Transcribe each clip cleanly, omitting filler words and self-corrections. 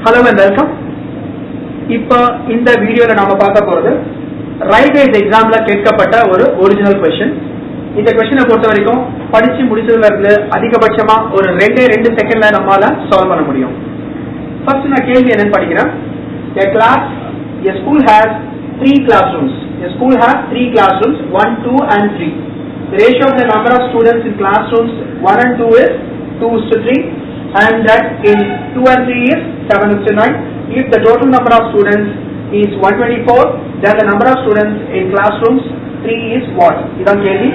Hello and welcome. இப்போ இந்த வீடியோல நாம பார்க்க போறது ரயில்வேஸ் எக்ஸாம்ல கேட்கப்பட்ட ஒரு ஒரிஜினல் क्वेश्चन. இந்த क्वेश्चனை பொறுத்த வரைக்கும் படிச்சு முடிச்சதுல இருந்து அதிகபட்சமா ஒரு 2 செகண்ட்ல நம்மால சால்வ் பண்ண முடியும். ஃபர்ஸ்ட் நான் கேள்வி என்னன்னு படிக்கிறேன். A school has 3 classrooms. A school has 3 classrooms 1, 2 and 3. The ratio of the number of students in classrooms 1 and 2 is 2:3 and that in 2 and 3 is 7:9. If the total number of students is 124, then the number of students in classrooms 3 is what? இதான் கேள்வி.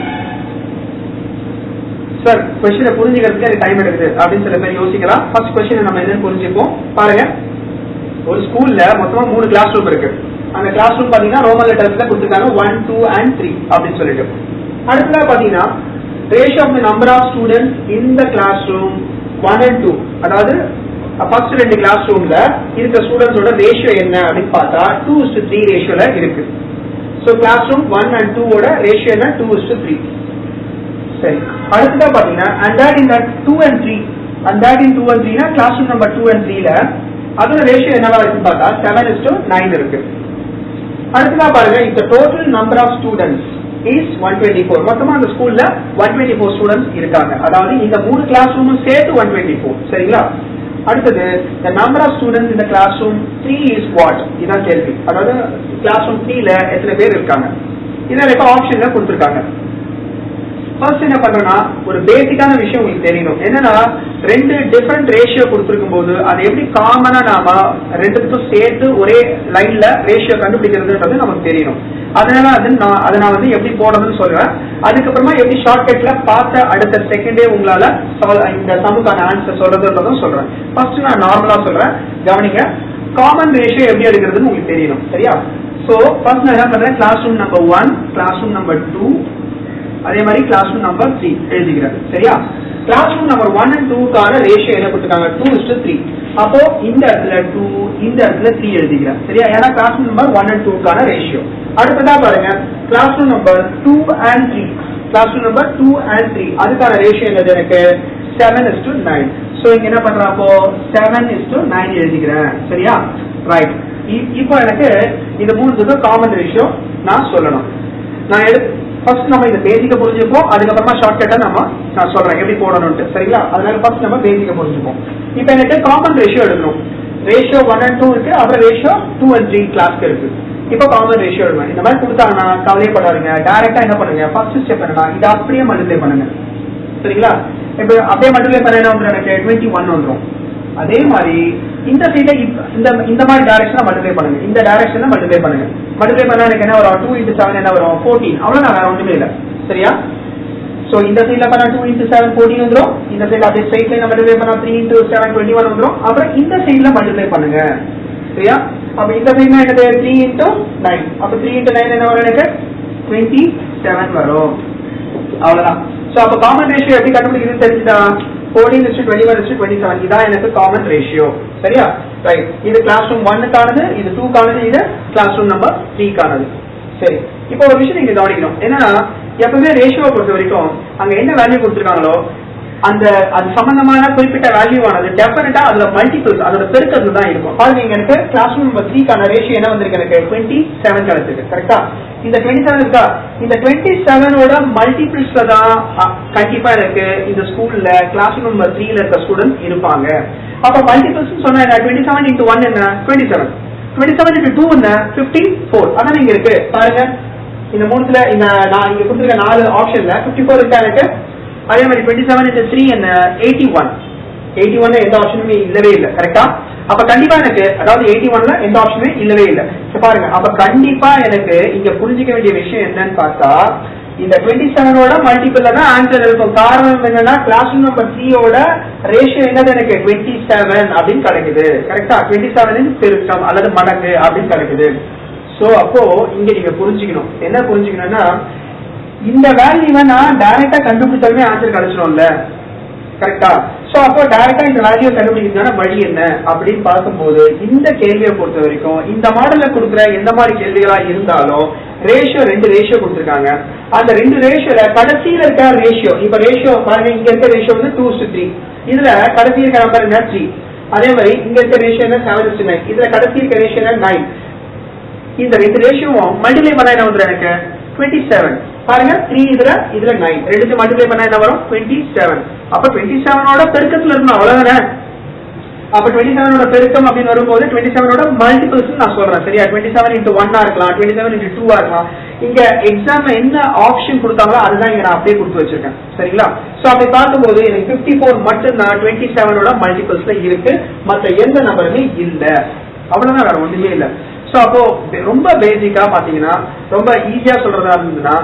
Sir क्वेश्चனை புரிஞ்சிக்கிறதுக்கு எனக்கு time எடுக்குது அப்படின்னு சில பேர் யோசிக்கலாம். First क्वेश्चனை நம்ம என்னன்னு புரிஞ்சுப்போம். பாருங்க, ஒரு ஸ்கூல்ல மொத்தமா 3 கிளாஸ் ரூம் இருக்கு. அந்த கிளாஸ் ரூம் பாத்தீங்கன்னா ரோமன் லெட்டர்ஸ்ல கொடுத்திருக்காங்க 1, 2 and 3 அப்படின்னு சொல்லிட்டு. அடுத்ததா பாத்தீங்கன்னா ratio of the number of students in the class room 1 and 2, அதாவது ஃபர்ஸ்ட் 2 கிளாஸ் ரூம்ல இருக்க ஸ்டூடெண்ட்ஸோட ரேஷியோ என்ன அப்படின்னு பார்த்தா 2:3 ரேஷியோல இருக்கு. சோ கிளாஸ் ரூம் 1 and 2 ஓட ரேஷியோ என்ன 2:3. சரி, அடுத்ததா பாத்தீங்கன்னா and that in that 2 and 3 and that in 2 and 3 னா கிளாஸ் ரூம் நம்பர் 2 and 3 ல அதோட ரேஷியோ என்னவா இருக்குன்னு பார்த்தா 7:9 இருக்கு. அடுத்ததா பாருங்க, if the total number of students is 124, மொத்தமா அந்த ஸ்கூல்ல 124 ஸ்டூடண்ட்ஸ் இருக்காங்க. அதாவது இந்த 3 கிளாஸ் ரூமும் சேர்த்து 124. சரிங்களா? அடுத்தது the number of students in the classroom 3 is what? இதான் கேள்வி. அதாவது கிளாஸ் ரூம் 3 ல எத்தனை பேர் இருக்காங்க? இத இப்ப ஆப்ஷன்ல கொடுத்திருக்காங்க. ஃபர்ஸ்ட் என்ன பண்றேன்னா ஒரு பேசிக்கான விஷயம் உங்களுக்கு தெரியணும். என்னன்னா 2 டிஃபரண்ட் ரேஷியோ கொடுத்திருக்கும் போது அதை எப்படி காமனா நாம ரெண்டுத்துக்கும் சேர்த்து ஒரே லைன்ல ரேஷியோ கண்டுபிடிக்கிறதுன்றது நமக்கு தெரியணும். அதனால அதை நான் வந்து எப்படி போடணும்னு சொல்றேன். அதுக்கப்புறமா எப்படி ஷார்ட்கட்ல பார்த்த அடுத்த செகண்டே உங்களால இந்த சமுக்கான ஆன்சர் சொல்றதுன்றதும் சொல்றேன். ஃபர்ஸ்ட் நான் நார்மலா சொல்றேன், கவனிங்க. காமன் ரேஷியோ எப்படி எடுக்கிறதுன்னு உங்களுக்கு தெரியணும். சரியா? சோ ஃபர்ஸ்ட் நான் என்ன பண்றேன், class room number 1, class room number 2, அதே மாதிரி கிளாஸ் ரூம் நம்பர் 3 எழுதிக்கிறேன். சரியா? கிளாஸ் ரூம் நம்பர் 1 and 2 கான ரேஷியோ என்ன கொடுத்திருக்காங்க 2:3. அப்போ இந்த இடத்துல 2, இந்த இடத்துல 3 எழுதிக்கிறேன். சரியா? ஏன்னா கிளாஸ் ரூம் நம்பர் 1 and 2 கான ரேஷியோ. அடுத்ததா பாருங்க, class room number 2 and 3, class room number 2 and 3 அதுக்கான ரேஷியோ என்னது எனக்கு 7:9. சோ இங்க என்ன பண்றேன், அப்போ 7:9 எழுதிக்கிறேன். சரியா? ரைட். இப்போ எனக்கு இந்த மூணுத்துக்கு காமன் ரேஷியோ நான் சொல்லணும். நான் ஃபர்ஸ்ட் நம்ம இந்த பேசிக்க புரிஞ்சுப்போம், அதுக்கப்புறமா ஷார்ட்கட்டா நான் சொல்றேன் எப்படி போடணும்னு. சரிங்களா? அதனால ஃபர்ஸ்ட் நம்ம பேசிக்க புரிஞ்சுப்போம். இப்போ எனக்கு காமன் ரேஷியோ எடுக்கணும். ரேஷியோ 1 and 2 இருக்கு, அப்புறம் ரேஷியோ 2 and 3 கிளாஸ்க்கு இருக்கு. இப்போ காமன் ரேஷியோ எடுக்கணும். இந்த மாதிரி கொடுத்தாங்கன்னா கவலைப்படாதீங்க, டைரக்டா என்ன பண்ணுங்க, ஃபர்ஸ்ட் ஸ்டெப் என்னன்னா இதை அப்படியே மல்டிப்ளை பண்ணுங்க. சரிங்களா? இப்போ அப்படியே மல்டிப்ளை பண்ண என்ன வந்துடும், எனக்கு 21 வந்துடும். அதே மாதிரி இந்த சைட்ல இந்த மாதிரி டைரக்ஷன்ல மல்டிப்ளை பண்ணுங்க, இந்த டைரக்ஷன்ல மல்டிப்ளை பண்ணுங்க. மல்டிப்ளை பண்ணா எனக்கு என்ன வரும், 2 × 7 என்ன வரும் 14. அவ்வளவுதான், வேற ஒண்ணுமே இல்ல. சரியா? சோ இந்த சைட்ல பண்ணா 2 × 7 14 வந்துரும். இந்த சைட்ல அப்படியே ஸ்ட்ரைட் லைன்ல மல்டிப்ளை பண்ணா 3 × 7 21 வந்துரும். அப்புறம் இந்த சைட்ல மல்டிப்ளை பண்ணுங்க. சரியா? அப்ப இந்த சைட்ல என்னது 3 × 9. அப்ப 3 × 9 என்ன வரும், எனக்கு 27 வரும். அவ்வளவுதான். சோ அப்ப காமன் ரேஷியோ எப்படி கண்டுபிடிக்கிறது தெரிஞ்சுதா? 14:21:27 இதான் எனக்கு காமன் ரேஷியோ. சரியா? ரைட். இது கிளாஸ் ரூம் 1 கானது, இது 2 கானது, இது கிளாஸ் ரூம் நம்பர் 3 கானது. சரி, இப்போ ஒரு விஷயம் நீங்க கவனிக்கணும். என்னன்னா எப்பவுமே ரேஷியோவை பொறுத்த வரைக்கும் அங்க என்ன வேல்யூ கொடுத்திருக்காங்களோ அது சம்பந்தமான குறிப்பிட்ட வேல்யூ ஆனது டெஃபினட்டா அதோட மல்டிபிள்ஸ், அதோட பெருக்கத்துல தான் இருக்கும். பாருங்க, இங்க எனக்கு கிளாஸ் ரூம் நம்பர் 3 கான ரேஷியோ என்ன வந்திருக்கு, எனக்கு 27 கிடைச்சிருக்கு. கரெக்டா? இந்த 27 இருக்கா, இந்த 27ஓட மல்டிபிள்ஸ்ல தான் கண்டிப்பா எனக்கு இந்த ஸ்கூல்ல கிளாஸ் ரூம் நம்பர் 3 ல இருக்க ஸ்டூடெண்ட்ஸ் இருப்பாங்க. அப்ப மல்டிபிள்ஸ் சொன்னா 27 × 1 என்ன 27, 27 × 2 என்ன 54. அதான் இங்க இருக்கு. பாருங்க, இந்த மூணுத்துல நான் இங்க கொடுத்திருக்க 4 ஆப்ஷன்ல 54 இருக்கா எனக்கு. அதே மாதிரி 27 × 3 என்ன 81. 81ல எந்த ஆப்ஷனுமே இல்லவே இல்லை. கரெக்டா? அப்ப கண்டிப்பா எனக்கு, அதாவது 81ல எந்த ஆப்ஷனுமே இல்லவே இல்லை. பாருங்க, அப்ப கண்டிப்பா எனக்கு இங்க புரிஞ்சிக்க வேண்டிய விஷயம் என்னன்னு பார்த்தா இந்த 27ஓட மல்டிபிள்ல தான் ஆன்சர் இருக்கும். காரணம் என்னன்னா கிளாஸ் ரூம் நம்பர் 3ஓட ரேஷியோ என்னது எனக்கு 27 அப்படின்னு கிடைக்குது. கரெக்டா? 27 பெருக்கம் அல்லது மடங்கு அப்படின்னு கிடைக்குது. சோ அப்போ இங்க நீங்க புரிஞ்சுக்கணும், என்ன புரிஞ்சுக்கணும்னா இந்த வேல்யூவை நான் டைரக்டா கண்டுபிடிச்சாலுமே ஆன்சர் கிடைச்சிடும்ல. கரெக்டா? சோ அப்போ டைரக்டா இந்த வேல்யூ கண்டுபிடிக்கிறதுக்கான வழி என்ன அப்படின்னு பார்க்கும்போது இந்த கேள்வியை பொறுத்த வரைக்கும் இந்த மாடல்ல கொடுக்குற எந்த மாதிரி கேள்விகளா இருந்தாலும் ரேஷியோ 2 ரேஷியோ கொடுத்திருக்காங்க. அந்த 2 ரேஷியோல கடைசியில இருக்க ரேஷியோ, இப்ப ரேஷியோ பாருங்க, இங்க இருக்க ரேஷியோ வந்து 2:3, இதுல கடைசியில இருக்க நம்பர் என்ன 3. அதே மாதிரி இங்க இருக்க ரேஷியோ என்ன 7:9, இதுல கடைசி இருக்க ரேஷியோ 9. இந்த ரெண்டு ரேஷியோவும் மல்டிப்ளை பண்ணா என்ன வந்துடும் எனக்கு 27. பாருங்க 3 இதுல 9, ரெண்டு மல்டிப்ளை பண்ணா என்ன வரும் 27. அப்ப 27ஓட பெருக்கத்துல இருக்கணும், அவ்வளவுதானே. அப்ப 27ஓட பெருக்கம் அப்படின்னு வரும்போது 27ஓட மல்டிபிள்ஸ் நான் சொல்றேன், சரியா. 27 into 1 இருக்கலாம், 27 into 2 இருக்கலாம். இங்க எக்ஸாம்ல என்ன ஆப்ஷன் கொடுத்தாங்களோ அதுதான் இங்க நான் அப்படியே கொடுத்து வச்சிருக்கேன், சரிங்களா. சோ அப்படி பார்க்கும்போது எனக்கு 54 மட்டும் தான் 27ஓட மல்டிபிள்ஸ்ல இருக்கு, மத்த எந்த நம்பருமே இல்ல, அவ்வளவுதான், வேற ஒண்ணுமே இல்ல. சோ அப்போ ரொம்ப பேசிக்கா பாத்தீங்கன்னா ரொம்ப ஈஸியா சொல்றதா இருந்ததுன்னா,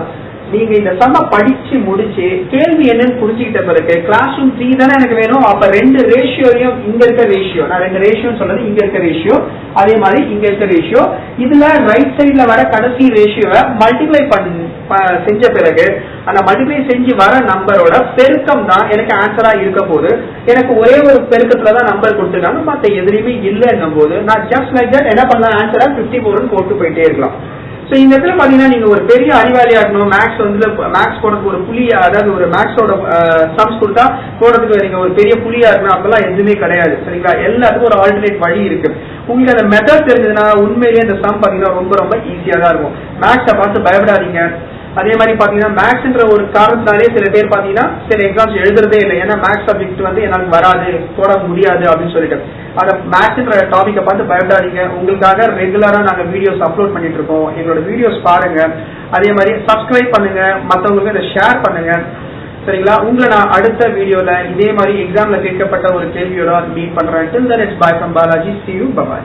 நீங்க இந்த சம்ம படிச்சு முடிச்சு கேள்வி என்னன்னு புரிஞ்சுக்கிட்ட பிறகு கிளாஸ் ரூம் 3 தானே எனக்கு வேணும், அப்ப ரெண்டு ரேஷியோயும் இங்க இருக்க ரேஷியோ, நான் ரெண்டு ரேஷியோ சொல்றது இங்க இருக்க ரேஷியோ, அதே மாதிரி இங்க இருக்க ரேஷியோ, இதுல ரைட் சைட்ல வர கடைசி ரேஷியோவை மல்டிப்ளை செஞ்ச பிறகு அந்த மல்டிப்ளை செஞ்சு வர நம்பரோட பெருக்கம் தான் எனக்கு ஆன்சரா இருக்க போது. எனக்கு ஒரே ஒரு பெருக்கத்துலதான் நம்பர் கொடுத்துருக்காங்க, மத்த எதுலையுமே இல்லைன்னும் போது நான் ஜஸ்ட் லைக் தட் என்ன பண்ணலாம், ஆன்சரா 54 போட்டு போயிட்டே இருக்கலாம். சோ இந்த இடத்துல பாத்தீங்கன்னா நீங்க ஒரு பெரிய அறிவாளியா இருக்கணும், மேக்ஸ் வந்து மேக்ஸ் போடுறதுக்கு ஒரு புலியா, அதாவது ஒரு மேக்ஸோட சம்ஸ் கொடுத்தா போடுறதுக்கு நீங்க ஒரு பெரிய புலியா இருக்கணும், அப்பெல்லாம் எதுவுமே கிடையாது, சரிங்களா. எல்லாத்துக்கும் ஒரு ஆல்டர்னேட் வழி இருக்கு. உங்களுக்கு அந்த மெத்தட் தெரிஞ்சதுன்னா உண்மையிலேயே இந்த சம் பாத்தீங்கன்னா ரொம்ப ரொம்ப ஈஸியா தான் இருக்கும். மேக்ஸை பார்த்து பயப்படாதீங்க. அதே மாதிரி பாத்தீங்கன்னா மேக்ஸ்ன்ற ஒரு காரணத்தினாலே சில பேர் பாத்தீங்கன்னா சில எக்ஸாம்ஸ் எழுதுறதே இல்லை, ஏன்னா மேக்ஸ் சப்ஜெக்ட் வந்து எனக்கு வராது, போட முடியாது அப்படின்னு சொல்லிட்டு. அந்த மேக்ஸ்ன்ற டாபிக்கை பார்த்து பயப்படாதீங்க. உங்களுக்காக ரெகுலரா நாங்க வீடியோஸ் அப்லோட் பண்ணிட்டு இருக்கோம், எங்களோட வீடியோஸ் பாருங்க. அதே மாதிரி சப்ஸ்கிரைப் பண்ணுங்க, மற்றவங்களுக்கு இதை ஷேர் பண்ணுங்க, சரிங்களா. உங்களை நான் அடுத்த வீடியோல இதே மாதிரி எக்ஸாம்ல கேட்கப்பட்ட ஒரு கேள்வியோட மீட் பண்றேன். Till then it's bye from Balaji. See you. Bye bye.